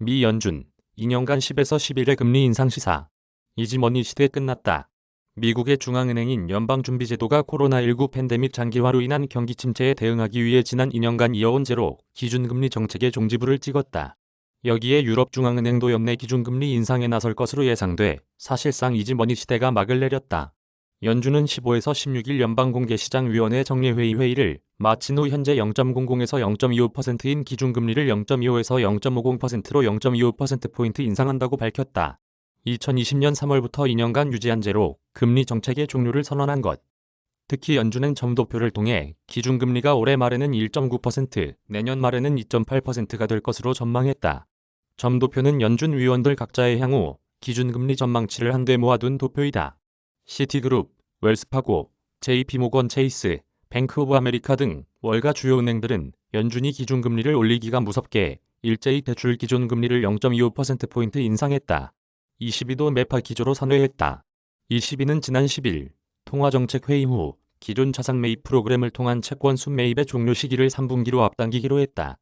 미 연준, 2년간 10에서 11회 금리 인상 시사. 이지머니 시대 끝났다. 미국의 중앙은행인 연방준비제도가 코로나19 팬데믹 장기화로 인한 경기 침체에 대응하기 위해 지난 2년간 이어온 제로 기준금리 정책의 종지부를 찍었다. 여기에 유럽중앙은행도 연내 기준금리 인상에 나설 것으로 예상돼 사실상 이지머니 시대가 막을 내렸다. 연준은 15에서 16일 연방공개시장위원회 정례회의 회의를 마친 후 현재 0.00에서 0.25%인 기준금리를 0.25에서 0.50%로 0.25%포인트 인상한다고 밝혔다. 2020년 3월부터 2년간 유지한 제로 금리 정책의 종료를 선언한 것. 특히 연준은 점도표를 통해 기준금리가 올해 말에는 1.9%, 내년 말에는 2.8%가 될 것으로 전망했다. 점도표는 연준 위원들 각자의 향후 기준금리 전망치를 한데 모아둔 도표이다. 시티그룹, 웰스파고, JP모건 체이스, 뱅크 오브 아메리카 등 월가 주요 은행들은 연준이 기준금리를 올리기가 무섭게 일제히 대출 기준금리를 0.25%포인트 인상했다. 22도 매파 기조로 선회했다. 22는 지난 10일 통화정책회의 후 기존 자산 매입 프로그램을 통한 채권 순매입의 종료 시기를 3분기로 앞당기기로 했다.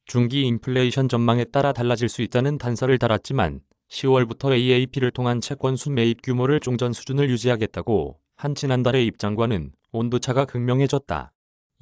중기 인플레이션 전망에 따라 달라질 수 있다는 단서를 달았지만 10월부터 AAP를 통한 채권 순매입 규모를 종전 수준을 유지하겠다고 한 지난달의 입장과는 온도차가 극명해졌다.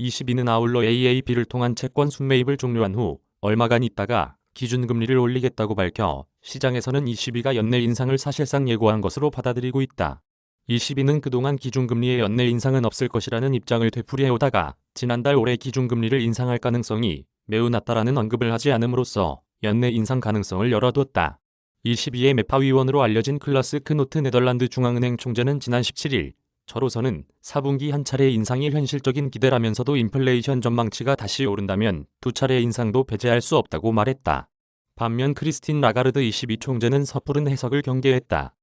22는 아울러 AAP를 통한 채권 순매입을 종료한 후 얼마간 있다가 기준금리를 올리겠다고 밝혀 시장에서는 22가 연내 인상을 사실상 예고한 것으로 받아들이고 있다. 22는 그동안 기준금리의 연내 인상은 없을 것이라는 입장을 되풀이해오다가 지난달 올해 기준금리를 인상할 가능성이 매우 낮다라는 언급을 하지 않음으로써 연내 인상 가능성을 열어뒀다. 22의 매파위원으로 알려진 클라스 크노트 네덜란드 중앙은행 총재는 지난 17일 저로서는 4분기 한 차례 인상이 현실적인 기대라면서도 인플레이션 전망치가 다시 오른다면 두 차례 인상도 배제할 수 없다고 말했다. 반면 크리스틴 라가르드 22 총재는 섣부른 해석을 경계했다.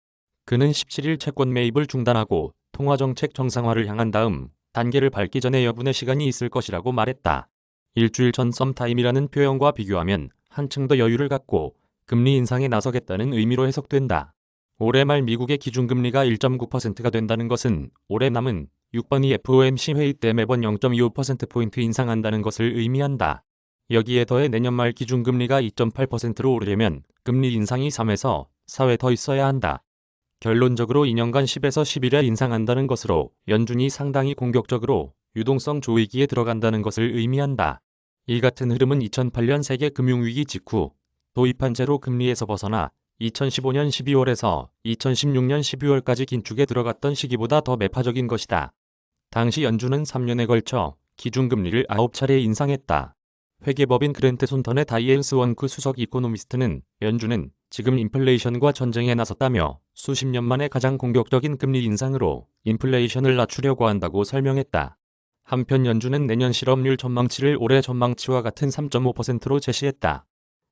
그는 17일 채권 매입을 중단하고 통화정책 정상화를 향한 다음 단계를 밟기 전에 여분의 시간이 있을 것이라고 말했다. 일주일 전 썸타임이라는 표현과 비교하면 한층 더 여유를 갖고 금리 인상에 나서겠다는 의미로 해석된다. 올해 말 미국의 기준금리가 1.9%가 된다는 것은 올해 남은 6번이 FOMC 회의 때 매번 0.25%포인트 인상한다는 것을 의미한다. 여기에 더해 내년 말 기준금리가 2.8%로 오르려면 금리 인상이 3에서 4회 더 있어야 한다. 결론적으로 2년간 10에서 11회 인상한다는 것으로 연준이 상당히 공격적으로 유동성 조이기에 들어간다는 것을 의미한다. 이 같은 흐름은 2008년 세계 금융위기 직후 도입한 제로 금리에서 벗어나 2015년 12월에서 2016년 12월까지 긴축에 들어갔던 시기보다 더 매파적인 것이다. 당시 연준은 3년에 걸쳐 기준금리를 9차례 인상했다. 회계법인 그랜트 손턴의 다이앤스 원크 수석 이코노미스트는 연준은 지금 인플레이션과 전쟁에 나섰다며 수십 년 만에 가장 공격적인 금리 인상으로 인플레이션을 낮추려고 한다고 설명했다. 한편 연준은 내년 실업률 전망치를 올해 전망치와 같은 3.5%로 제시했다.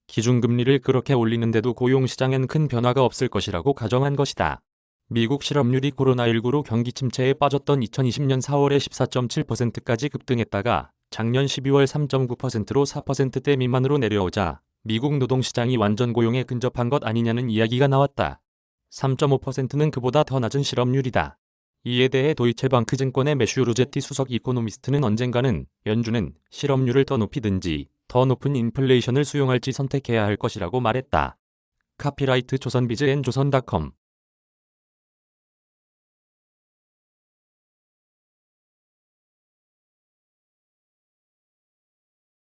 기준금리를 그렇게 올리는데도 고용시장엔 큰 변화가 없을 것이라고 가정한 것이다. 미국 실업률이 코로나19로 경기 침체에 빠졌던 2020년 4월에 14.7%까지 급등했다가 작년 12월 3.9%로 4%대 미만으로 내려오자 미국 노동시장이 완전 고용에 근접한 것 아니냐는 이야기가 나왔다. 3.5%는 그보다 더 낮은 실업률이다. 이에 대해 도이체방크 증권의 매슈 루제티 수석 이코노미스트는 언젠가는 연준은 실업률을 더 높이든지 더 높은 인플레이션을 수용할지 선택해야 할 것이라고 말했다. 카피라이트 조선비즈앤조선닷컴